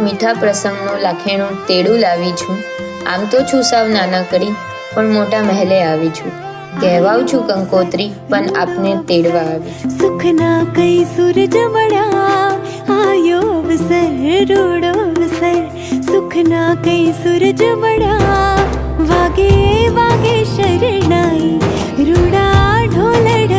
મીઠા પ્રસંગનું લાખેણું તેડું લાવી છું. આમ તો છું સાવ નાનકડી, પણ મોટા મહેલે આવી છું. કહેવાઉં છું કંકોત્રી, પણ આપને તેડવા આવી છું. સુખના કઈ સૂરજ મળ્યા, આયો અવસર રૂડો અવસર. સુખના કઈ સૂરજ મળ્યા, વાગે વાગે શરણાઈ, રૂડા ઢોલડા